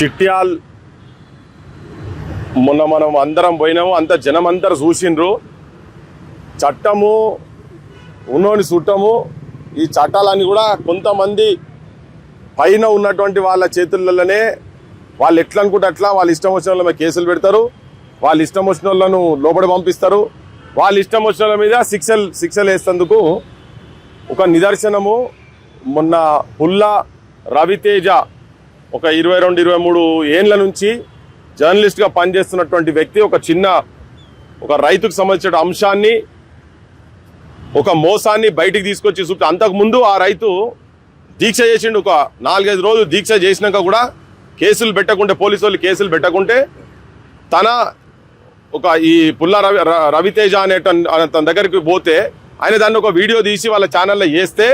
చిట్యాల్ మొన్న మనం అందరం పోయినాము, అంత జనం అందరు చూసిండ్రు. చట్టము ఉన్నోని చుట్టము. ఈ చట్టాలన్నీ కూడా కొంతమంది పైన ఉన్నటువంటి వాళ్ళ చేతులలోనే వాళ్ళు ఎట్లా అనుకుంటే అట్లా వాళ్ళు ఇష్టం వచ్చిన వాళ్ళ మీద కేసులు పెడతారు, వాళ్ళు ఇష్టం వచ్చిన వాళ్ళను లోపల పంపిస్తారు, వాళ్ళు ఇష్టం వచ్చిన వాళ్ళ మీద శిక్షలు వేసేందుకు ఒక నిదర్శనము. మొన్న పుల్లా రవితేజ ఒక 22-23 ఏండ్ల నుంచి జర్నలిస్ట్గా పనిచేస్తున్నటువంటి వ్యక్తి ఒక రైతుకు సంబంధించిన అంశాన్ని, ఒక మోసాన్ని బయటికి తీసుకొచ్చి చూపి, అంతకుముందు ఆ రైతు దీక్ష చేసిండు. ఒక 4-5 రోజులు దీక్ష చేసినాక కూడా కేసులు పెట్టకుంటే, పోలీసు వాళ్ళు కేసులు పెట్టకుంటే, ఈ పుల్లా రవితేజ తన దగ్గరికి పోతే ఆయన దాన్ని ఒక వీడియో తీసి వాళ్ళ ఛానల్లో వేస్తే,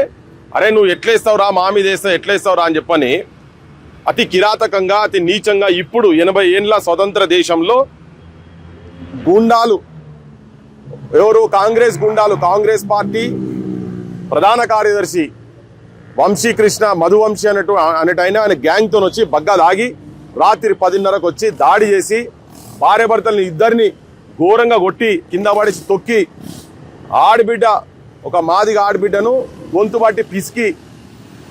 అరే నువ్వు ఎట్లేస్తావురా, మా మీద వేస్తావు, ఎట్లేస్తావురా అని చెప్పని అతి కిరాతకంగా, అతి నీచంగా ఇప్పుడు 80 ఏండ్ల స్వతంత్ర దేశంలో గుండాలు, ఎవరు కాంగ్రెస్ గుండాలు, కాంగ్రెస్ పార్టీ ప్రధాన కార్యదర్శి వంశీకృష్ణ, మధువంశీ అనేటైనా ఆయన గ్యాంగ్తో వచ్చి బగ్గా దాగి రాత్రి 10:30కు వచ్చి దాడి చేసి భార్యాభర్తలని ఇద్దరిని ఘోరంగా కొట్టి కింద పడేసి తొక్కి, ఆడబిడ్డ ఒక మాదిగ ఆడబిడ్డను గొంతు పట్టి పిసికి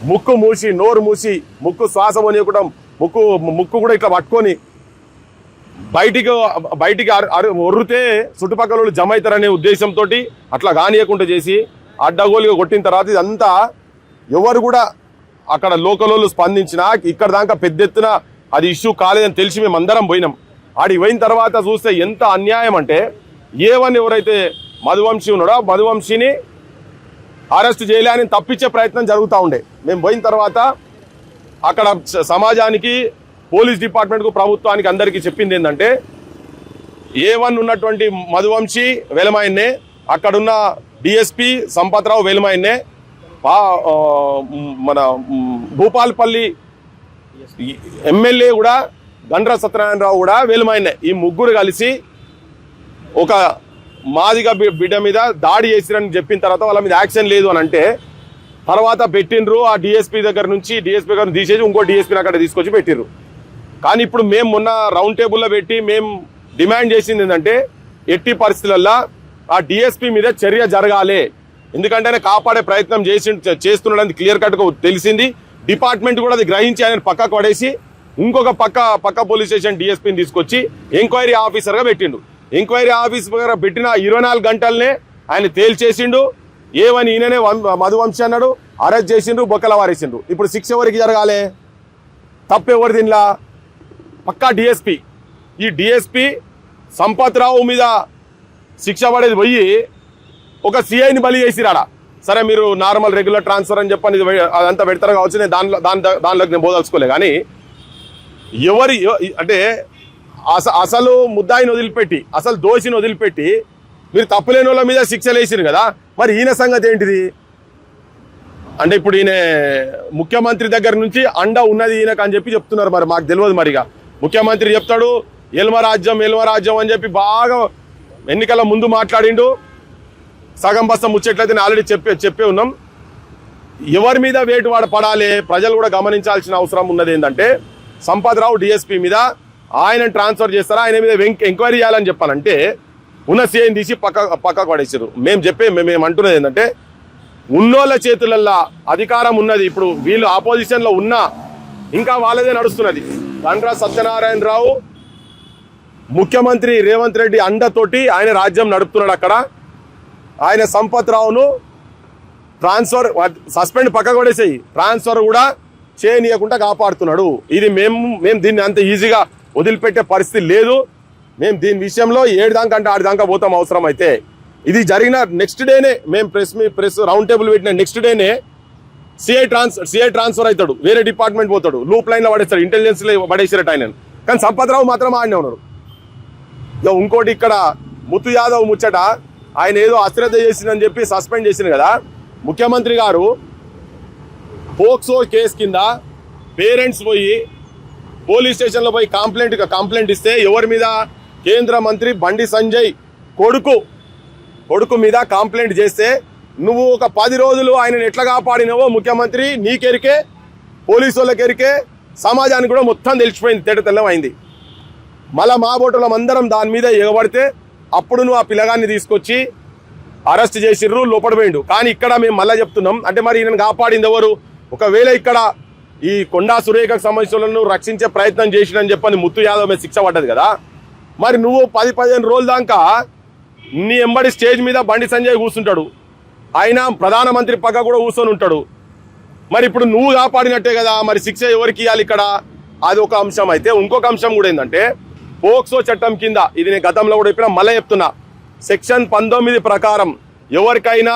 ముక్కు మూసి, నోరు మూసి, ముక్కు శ్వాస పోనీయకుండా ముక్కు కూడా ఇట్లా పట్టుకొని బయటికి ఒర్రితే చుట్టుపక్కల వాళ్ళు జమ అవుతారనే ఉద్దేశంతో అట్లా కానీయకుండా చేసి అడ్డగోలుగా కొట్టిన తర్వాత ఇదంతా ఎవరు కూడా అక్కడ లోకలోళ్ళు స్పందించినా ఇక్కడ దాకా పెద్ద ఎత్తున అది ఇష్యూ కాలేదని తెలిసి మేము అందరం పోయినాం. ఆడికి పోయిన తర్వాత చూస్తే ఎంత అన్యాయం అంటే, ఏవని ఎవరైతే మధువంశీ ఉన్నాడో మధువంశీని అరెస్ట్ చేయలేని తప్పించే ప్రయత్నం జరుగుతూ ఉండే. మేము పోయిన తర్వాత అక్కడ సమాజానికి, పోలీస్ డిపార్ట్మెంట్కు, ప్రభుత్వానికి అందరికీ చెప్పింది ఏంటంటే, A1 ఉన్నటువంటి మధువంశీ వెలమాయన్నే, అక్కడున్న డిఎస్పీ సంపత్రావు వెలమాయన్నే, మన భూపాల్పల్లి ఎమ్మెల్యే కూడా గండ్ర సత్యనారాయణరావు కూడా వెలమాయన్నే. ఈ ముగ్గురు కలిసి ఒక మాదిగ బిడ్డ మీద దాడి చేసిరని చెప్పిన తర్వాత వాళ్ళ మీద యాక్షన్ లేదు అని అంటే, తర్వాత పెట్టిండ్రు. ఆ డిఎస్పీ గారిని తీసేసి ఇంకో డిఎస్పీని అక్కడ తీసుకొచ్చి పెట్టిర్రు. కానీ ఇప్పుడు మేము మొన్న రౌండ్ టేబుల్లో పెట్టి మేము డిమాండ్ చేసింది ఏంటంటే, ఎట్టి పరిస్థితులల్లో ఆ డిఎస్పీ మీద చర్య జరగాలి. ఎందుకంటే ఆయన కాపాడే ప్రయత్నం చేస్తున్నాడని క్లియర్ కట్గా తెలిసింది. డిపార్ట్మెంట్ కూడా అది గ్రహించి ఆయన పక్కకు పడేసి ఇంకొక పక్క పోలీస్ స్టేషన్ డిఎస్పీని తీసుకొచ్చి ఎంక్వైరీ ఆఫీసర్గా పెట్టిండు. ఎంక్వైరీ ఆఫీసర్గా పెట్టిన 24 గంటలనే ఆయన తేల్చేసిండు. ఏవని ఈయననే మధువంశీ అన్నాడు, అరెస్ట్ చేసిండ్రు, బొక్కల వారేసిండ్రు. ఇప్పుడు శిక్ష ఎవరికి జరగాలి? తప్పెవరు దీనిలా? పక్కా డిఎస్పీ. ఈ డిఎస్పీ సంపత్రావు మీద శిక్ష పడేది పోయి ఒక సిఐని బలి చేసిరాడా. సరే మీరు నార్మల్ రెగ్యులర్ ట్రాన్స్ఫర్ అని చెప్పని అదంతా పెడతారు కావచ్చు, నేను దానిలోకి నేను బోదలుచుకోలే. కానీ ఎవరి అంటే అసలు ముద్దాయిని వదిలిపెట్టి, అసలు దోషిని వదిలిపెట్టి మీరు తప్పులేని వాళ్ళ మీద శిక్షలు వేసిరు కదా, మరి ఈయన సంగతి ఏంటిది? అంటే ఇప్పుడు ఈయన ముఖ్యమంత్రి దగ్గర నుంచి అండ ఉన్నది ఈయనకు అని చెప్పి చెప్తున్నారు. మరి మాకు తెలియదు. మరిగా ముఖ్యమంత్రి చెప్తాడు ఎల్మరాజ్యం అని చెప్పి బాగా ఎన్నికల ముందు మాట్లాడిండు. సగం బస్త ముచ్చట్లయితే నేను ఆల్రెడీ చెప్పే ఉన్నాం. ఎవరి మీద వేటు వాడ పడాలి, ప్రజలు కూడా గమనించాల్సిన అవసరం ఉన్నది. ఏంటంటే, సంపత్రావు డిఎస్పీ మీద ఆయన ట్రాన్స్ఫర్ చేస్తారా, ఆయన మీద ఎంక్వైరీ చేయాలని చెప్పాలంటే ఉన్న సీఐని తీసి పక్కకు పడేసారు. మేము అంటున్నది ఏంటంటే, ఉన్నోళ్ళ చేతులల్లో అధికారం ఉన్నది. ఇప్పుడు వీళ్ళు ఆపోజిషన్లో ఉన్నా ఇంకా వాళ్ళదే నడుస్తున్నది. గండ్ర సత్యనారాయణరావు ముఖ్యమంత్రి రేవంత్ రెడ్డి అండతోటి ఆయన రాజ్యం నడుపుతున్నాడు. అక్కడ ఆయన సంపత్రావును ట్రాన్స్ఫర్ సస్పెండ్ పక్కకు పడేసేయి, ట్రాన్స్ఫర్ కూడా చేయనీయకుండా కాపాడుతున్నాడు. ఇది మేము దీన్ని అంత ఈజీగా వదిలిపెట్టే పరిస్థితి లేదు. మేము దీని విషయంలో 7 దాకా అంటే 8 దాకా పోతాం అవసరం అయితే. ఇది జరిగిన నెక్స్ట్ డేనే మేము ప్రెస్ రౌండ్ టేబుల్ పెట్టిన నెక్స్ట్ డేనే సిఐ ట్రాన్స్ఫర్ అవుతాడు, వేరే డిపార్ట్మెంట్ పోతాడు, లూప్ లైన్లో పడేస్తాడు, ఇంటెలిజెన్స్లో పడేసారట ఆయన. కానీ సంపత్రావు మాత్రం ఆడనే ఉన్నాడు. ఇంకోటి ఇక్కడ ముత్తు యాదవ్ ముచ్చట, ఆయన ఏదో అశ్రద్ధ చేసిందని చెప్పి సస్పెండ్ చేసింది కదా. ముఖ్యమంత్రి గారు పోక్సో కేసు కింద పేరెంట్స్ పోయి పోలీస్ స్టేషన్లో పోయి కంప్లైంట్ ఇస్తే, ఎవరి మీద? కేంద్ర మంత్రి బండి సంజయ్ కొడుకు మీద కంప్లైంట్ చేస్తే, నువ్వు ఒక 10 రోజులు ఆయనను ఎట్లా కాపాడినవో ముఖ్యమంత్రి నీకెరికే, పోలీసు వాళ్ళకెరికే, సమాజానికి కూడా మొత్తం తెలిసిపోయింది, తెల్లమైంది. మళ్ళా మా బోటలో అందరం దాని మీద ఎగబడితే అప్పుడు నువ్వు ఆ పిల్లగాన్ని తీసుకొచ్చి అరెస్ట్ చేసిర్రు, లోపడిపోయిండు. కానీ ఇక్కడ మేము మళ్ళీ చెప్తున్నాం, అంటే మరి ఈయనను కాపాడింది ఎవరు? ఒకవేళ ఇక్కడ ఈ కొండా సురేఖకు సంబంధించిన రక్షించే ప్రయత్నం చేసినని చెప్పని ముత్తు యాదవ్ మీద శిక్ష పడ్డది కదా, మరి నువ్వు 10-15 రోజుల దాకా నీ ఎంబడి స్టేజ్ మీద బండి సంజయ్ కూర్చుంటాడు, ఆయన ప్రధానమంత్రి పక్క కూడా కూర్చొని ఉంటాడు. మరి ఇప్పుడు నువ్వు కాపాడినట్టే కదా, మరి శిక్ష ఎవరికి ఇవ్వాలి ఇక్కడ? అది ఒక అంశం. అయితే ఇంకొక అంశం కూడా ఏంటంటే పోక్సో చట్టం కింద, ఇది నేను గతంలో కూడా చెప్పినా మళ్ళీ చెప్తున్నా, సెక్షన్ 19 ప్రకారం ఎవరికైనా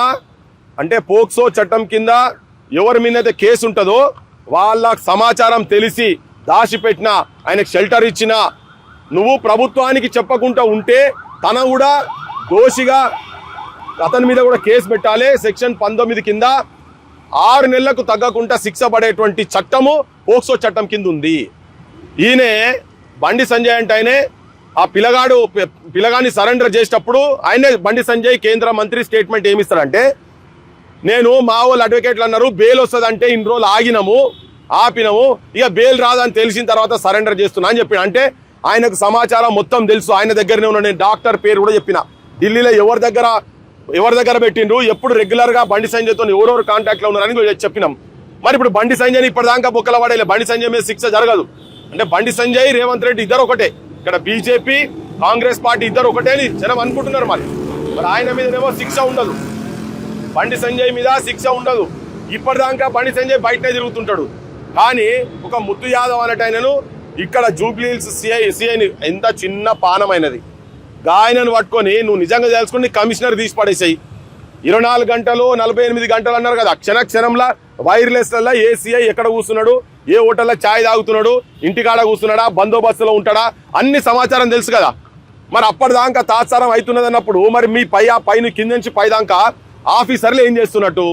అంటే పోక్సో చట్టం కింద ఎవరి మీద కేసు ఉంటుందో వాళ్ళ సమాచారం తెలిసి దాచిపెట్టినా, ఆయనకు షెల్టర్ ఇచ్చినా, నువ్వు ప్రభుత్వానికి చెప్పకుండా ఉంటే తన కూడా దోషిగా అతని మీద కూడా కేసు పెట్టాలి. సెక్షన్ 19 కింద 6 నెలలకు తగ్గకుండా శిక్ష పడేటువంటి చట్టము పోక్సో చట్టం కింద ఉంది. ఈయనే బండి సంజయ్ అంటే ఆయనే ఆ పిల్లగాన్ని సరెండర్ చేసేటప్పుడు ఆయనే బండి సంజయ్ కేంద్ర మంత్రి స్టేట్మెంట్ ఏమిస్తాడంటే, నేను మా వాళ్ళు అడ్వకేట్లు అన్నారు బెయిల్ వస్తుందంటే ఇన్ని రోజులు ఆపినాము, ఇక బెయిల్ రాదని తెలిసిన తర్వాత సరెండర్ చేస్తున్నా అని చెప్పిన. అంటే ఆయనకు సమాచారం మొత్తం తెలుసు, ఆయన దగ్గరనే ఉన్న. నేను డాక్టర్ పేరు కూడా చెప్పిన, ఢిల్లీలో ఎవరి దగ్గర పెట్టిండ్రు, ఎప్పుడు రెగ్యులర్గా బండి సంజయ్తో ఎవరెవరు కాంటాక్ట్లో ఉన్నారని చెప్పినాం. మరి ఇప్పుడు బండి సంజయ్ని ఇప్పటిదాకా బొక్కల పడేలే, బండి సంజయ్ మీద శిక్ష జరగదు. అంటే బండి సంజయ్ రేవంత్ రెడ్డి ఇద్దరు ఒకటే, ఇక్కడ బీజేపీ కాంగ్రెస్ పార్టీ ఇద్దరు ఒకటే అని జనం అనుకుంటున్నారు. మరి ఆయన మీదనేమో శిక్ష ఉండదు, బండి సంజయ్ మీద శిక్ష ఉండదు. ఇప్పటిదాకా బండి సంజయ్ బయటనే తిరుగుతుంటాడు. కానీ ఒక ముత్తు యాదవ్ అనేట ఆయనను ఇక్కడ జూబ్లీహిల్స్ సిఐని ఎంత చిన్న పానమైనది గాయనను పట్టుకొని నువ్వు నిజంగా తెలుసుకుని కమిషనర్ తీసి పడేసాయి. 24 గంటలు 48 గంటలు అన్నారు కదా, క్షణంలో వైర్లెస్లలో ఏ సిఐ ఎక్కడ కూర్చున్నాడు, ఏ హోటల్లో ఛాయ్ తాగుతున్నాడు, ఇంటికాడ కూర్చున్నాడా, బందోబస్తులో ఉంటాడా, అన్ని సమాచారం తెలుసు కదా. మరి అప్పటిదాకా తాత్సారం అవుతున్నది అన్నప్పుడు మరి మీ పైన కింద నుంచి పైదాకా ఆఫీసర్లు ఏం చేస్తున్నట్టు,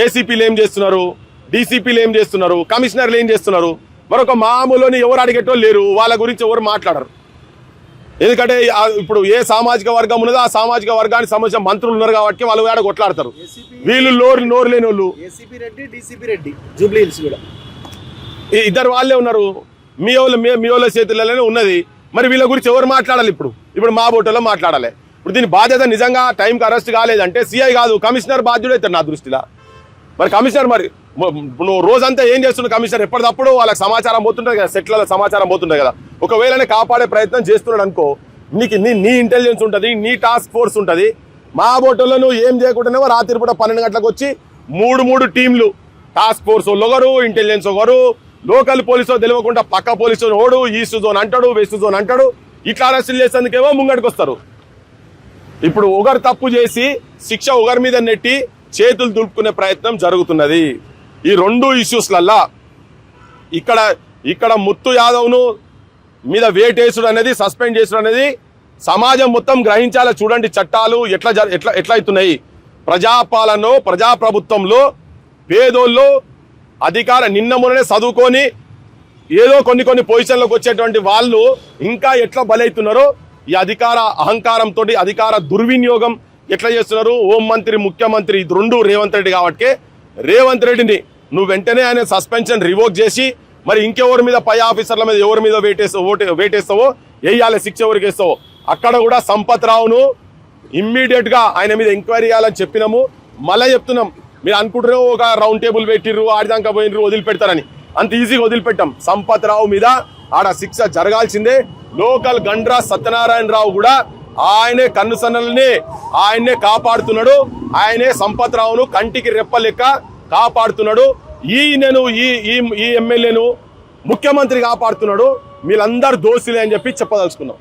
ఏసీపీలు ఏం చేస్తున్నారు, డీసీపీలు ఏం చేస్తున్నారు, కమిషనర్లు ఏం చేస్తున్నారు? మరొక మామూలుని ఎవరు అడిగేటోళ్ళు లేరు, వాళ్ళ గురించి ఎవరు మాట్లాడరు. ఎందుకంటే ఇప్పుడు ఏ సామాజిక వర్గం ఉన్నదో ఆ సామాజిక వర్గానికి సంబంధించిన మంత్రులు ఉన్నారు కాబట్టి వాళ్ళు కూడా కొట్లాడతారు. వీళ్ళు నోరు లేని వాళ్ళు ఇద్దరు వాళ్ళే ఉన్నారు, మీ వాళ్ళ చేతులలోనే ఉన్నది. మరి వీళ్ళ గురించి ఎవరు మాట్లాడాలి? ఇప్పుడు మా బోటలో మాట్లాడాలి. ఇప్పుడు దీని బాధ్యత నిజంగా టైంకి అరెస్ట్ కాలేదంటే సిఐ కాదు కమిషనర్ బాధ్యుడు అవుతాడు నా దృష్టిలో. మరి కమిషనర్ మరి నువ్వు రోజంతా ఏం చేస్తున్నావు? కమిషనర్ ఎప్పటికప్పుడు వాళ్ళకి సమాచారం పోతుంటుంది కదా, సెట్లలో సమాచారం పోతుంటుంది కదా. ఒకవేళ కాపాడే ప్రయత్నం చేస్తున్నాడు అనుకో, నీ ఇంటెలిజెన్స్ ఉంటుంది, నీ టాస్క్ ఫోర్స్ ఉంటుంది. మా బోటలో నువ్వు ఏం చేయకుండానేమో రాత్రి పూట 12 గంటలకు వచ్చి 3 టీంలు, టాస్క్ ఫోర్స్ ఒకరు, ఇంటెలిజెన్స్ ఒకరు, లోకల్ పోలీసు తెలియకుండా పక్క పోలీసు ఓడు, ఈస్ట్ జోన్ అంటాడు, వెస్ట్ జోన్ అంటాడు. ఇట్లా అరెస్టులు చేసేందుకేమో ముంగడికి వస్తారు. ఇప్పుడు ఒకరు తప్పు చేసి శిక్ష ఒకరి మీద నెట్టి చేతులు దులుపుకునే ప్రయత్నం జరుగుతున్నది. ఈ 2 ఇష్యూస్లల్లా ఇక్కడ ముత్తు యాదవ్ను మీద వేటేసుడు అనేది, సస్పెండ్ చేసుడు అనేది సమాజం మొత్తం గ్రహించాలి. చూడండి చట్టాలు ఎట్లా అవుతున్నాయి. ప్రజాప్రభుత్వంలో పేదోళ్ళు నిన్న మొన్ననే చదువుకొని ఏదో కొన్ని పొజిషన్లోకి వచ్చేటువంటి వాళ్ళు ఇంకా ఎట్లా బలవుతున్నారో, ఈ అధికార అహంకారంతో అధికార దుర్వినియోగం ఎట్లా చేస్తున్నారు. హోం మంత్రి, ముఖ్యమంత్రి ఇది 2 రేవంత్ రెడ్డి కాబట్టి రేవంత్ రెడ్డిని నువ్వు వెంటనే ఆయన సస్పెన్షన్ రివోక్ చేసి మరి ఇంకెవరి మీద పై ఆఫీసర్ల మీద ఎవరి మీద వేటేస్తావో వేయాలి, శిక్ష ఎవరికి వేస్తావో. అక్కడ కూడా సంపత్ రావును ఇమ్మీడియట్ గా ఆయన మీద ఎంక్వైరీ చేయాలని చెప్పినాము. మళ్ళీ చెప్తున్నాం, మీరు అనుకుంటున్నావు ఒక రౌండ్ టేబుల్ పెట్టిర్రు ఆడిదాకా పోయినరు వదిలిపెడతారని, అంత ఈజీగా వదిలిపెట్టాం. సంపత్ రావు మీద ఆడ శిక్ష జరగాల్సిందే. లోకల్ గండ్రా సత్యనారాయణరావు కూడా ఆయనే కన్నుసన్నల్ని ఆయన్నే కాపాడుతున్నాడు. ఆయనే సంపత్ రావును కంటికి రెప్ప లెక్క కాపాడుతున్నాడు. ఈ ఎమ్మెల్యేను ముఖ్యమంత్రి కాపాడుతున్నాడు. వీళ్ళందరూ దోషులే అని చెప్పి చెప్పదలుచుకున్నాం.